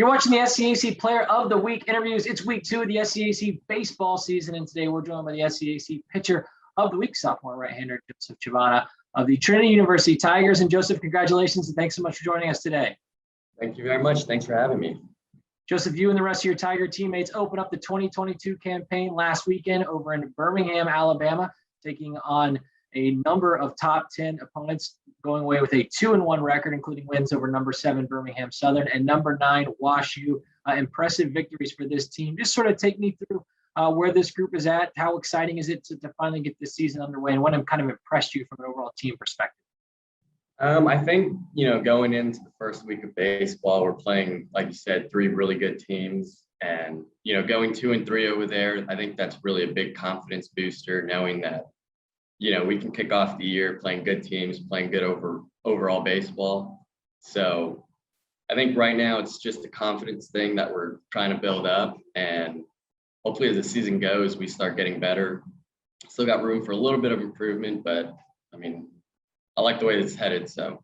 You're watching the SCAC Player of the Week interviews. It's week 2 of the SCAC baseball season, and today we're joined by the SCAC Pitcher of the Week, sophomore right-hander Joseph Chavana of the Trinity University Tigers. And Joseph, congratulations and thanks so much for joining us today. Thank you very much. Thanks for having me. Joseph, you and the rest of your Tiger teammates opened up the 2022 campaign last weekend over in Birmingham, Alabama, taking on a number of top 10 opponents, going away with a 2-1 record, including wins over number 7 Birmingham-Southern and number 9 WashU. Impressive victories for this team. Just sort of take me through where this group is at. How exciting is it to finally get this season underway, and what kind of impressed you from an overall team perspective? I think, going into the first week of baseball, we're playing, like you said, 3 really good teams. And, going 2-3 over there, I think that's really a big confidence booster, knowing that, we can kick off the year playing good teams, playing good overall baseball. So I think right now it's just a confidence thing that we're trying to build up. And hopefully as the season goes, we start getting better. Still got room for a little bit of improvement, but I like the way it's headed. So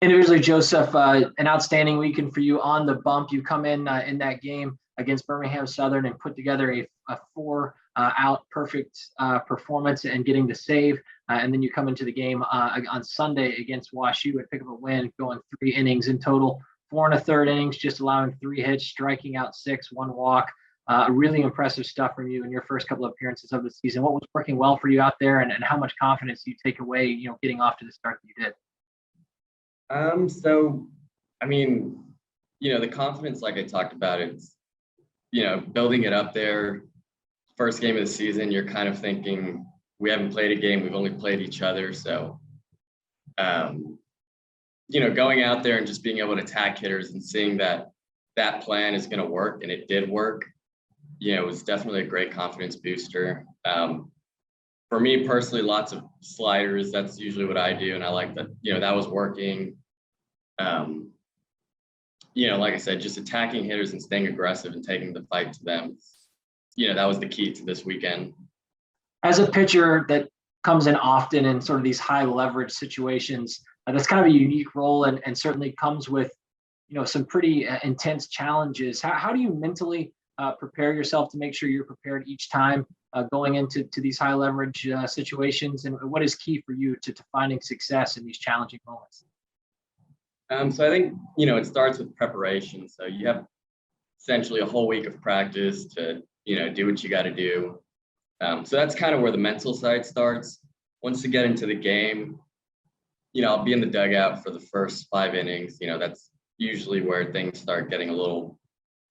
individually, Joseph, an outstanding weekend for you on the bump. You come in that game against Birmingham-Southern and put together a 4-out perfect performance and getting the save. And then you come into the game on Sunday against WashU and pick up a win, going 3 innings in total, 4 1/3 innings, just allowing 3 hits, striking out 6, 1 walk. Really impressive stuff from you in your first couple of appearances of the season. What was working well for you out there, and how much confidence do you take away, getting off to the start that you did? The confidence, like I talked about, it's, building it up there. First game of the season, you're kind of thinking, we haven't played a game, we've only played each other. So, going out there and just being able to tag hitters and seeing that plan is going to work, and it did work, it was definitely a great confidence booster. For me personally, lots of sliders. That's usually what I do. And I like that, that was working. Like I said, just attacking hitters and staying aggressive and taking the fight to them. That was the key to this weekend. As a pitcher that comes in often in sort of these high leverage situations, that's kind of a unique role and certainly comes with, some pretty intense challenges. How do you mentally prepare yourself to make sure you're prepared each time going into these high leverage situations? And what is key for you to finding success in these challenging moments? So I think, it starts with preparation. So you have essentially a whole week of practice to, do what you got to do. So that's kind of where the mental side starts. Once you get into the game, I'll be in the dugout for the first 5 innings. That's usually where things start getting a little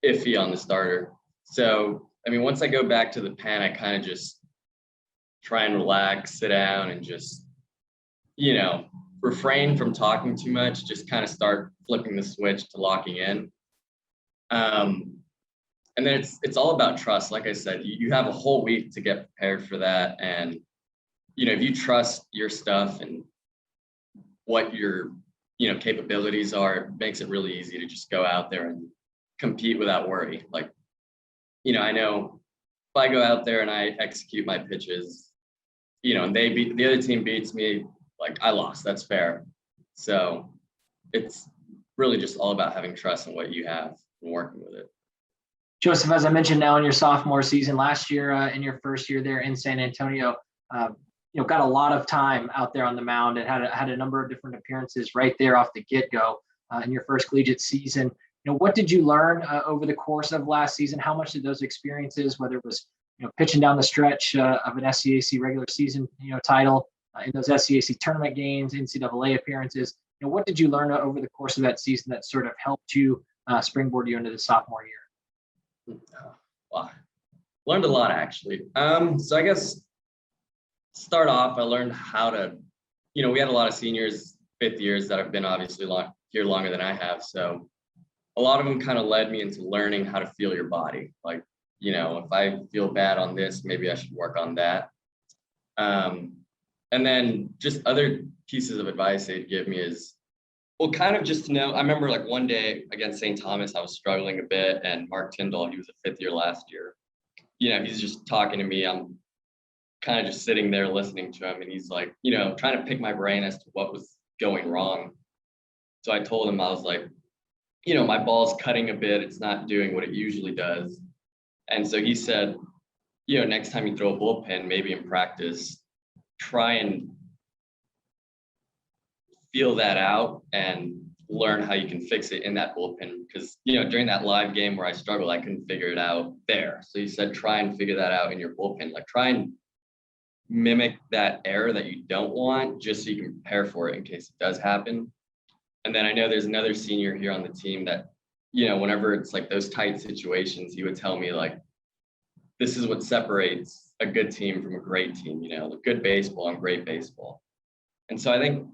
iffy on the starter. So, once I go back to the pen, I kind of just try and relax, sit down, and just, refrain from talking too much, just kind of start flipping the switch to locking in. And then it's all about trust. Like I said, you have a whole week to get prepared for that. And, if you trust your stuff and what your, capabilities are, it makes it really easy to just go out there and compete without worry. Like, I know if I go out there and I execute my pitches, and the other team beats me, like, I lost, that's fair. So it's really just all about having trust in what you have and working with it. Joseph, as I mentioned, now in your sophomore season, last year in your first year there in San Antonio, got a lot of time out there on the mound and had a number of different appearances right there off the get-go in your first collegiate season. What did you learn over the course of last season? How much did those experiences, whether it was pitching down the stretch of an SCAC regular season title, in those SCAC tournament games, NCAA appearances, what did you learn over the course of that season that sort of helped you springboard you into the sophomore year? Well, learned a lot, actually. So I guess start off, I learned how to, we had a lot of seniors, 5th years that have been obviously here longer than I have. So a lot of them kind of led me into learning how to feel your body. Like, if I feel bad on this, maybe I should work on that. And then just other pieces of advice they'd give me is, well, kind of just to know. I remember like one day against St. Thomas, I was struggling a bit, and Mark Tyndall, he was a 5th year last year. He's just talking to me. I'm kind of just sitting there listening to him, and he's like, trying to pick my brain as to what was going wrong. So I told him, I was like, my ball's cutting a bit. It's not doing what it usually does. And so he said, next time you throw a bullpen, maybe in practice, try and feel that out and learn how you can fix it in that bullpen. Because, during that live game where I struggled, I couldn't figure it out there. So he said, try and figure that out in your bullpen. Like, try and mimic that error that you don't want, just so you can prepare for it in case it does happen. And then I know there's another senior here on the team that, whenever it's like those tight situations, he would tell me, like, this is what separates a good team from a great team, good baseball and great baseball. And so I think,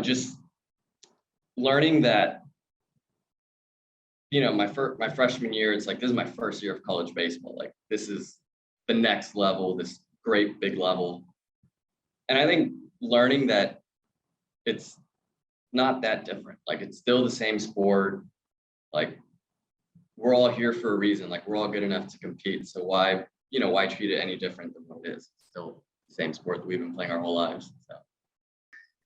just learning that, my freshman year, it's like, this is my first year of college baseball. Like, this is the next level, this great big level. And I think learning that it's not that different. Like, it's still the same sport. Like, we're all here for a reason. Like, we're all good enough to compete. So why treat it any different than what it is? It's still the same sport that we've been playing our whole lives. So.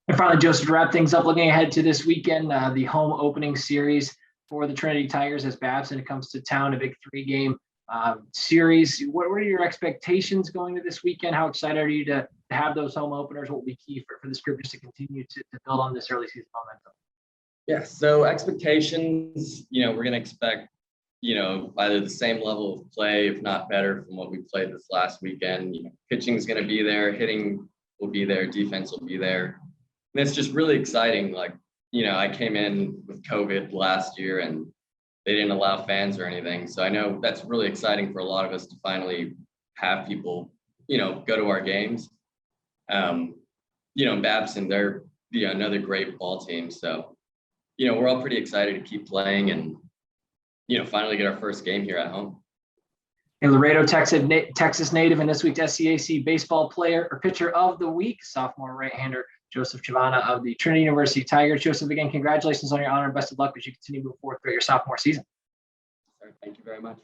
And finally, Joseph, to wrap things up, looking ahead to this weekend, the home opening series for the Trinity Tigers as Babson comes to town, a big 3-game series. What are your expectations going to this weekend? How excited are you to have those home openers? What will be key for this group just to continue to build on this early season momentum? Yeah, so expectations, we're going to expect, either the same level of play, if not better, from what we played this last weekend. Pitching is going to be there, hitting will be there, defense will be there. And it's just really exciting. Like, I came in with COVID last year and they didn't allow fans or anything. So I know that's really exciting for a lot of us to finally have people, go to our games. Babson, they're another great ball team. So, we're all pretty excited to keep playing and, finally get our first game here at home. And Laredo, Texas native, and this week's SCAC baseball player or pitcher of the week, sophomore right-hander Joseph Chavana of the Trinity University Tigers. Joseph, again, congratulations on your honor and best of luck as you continue to move forward throughout your sophomore season. Thank you very much.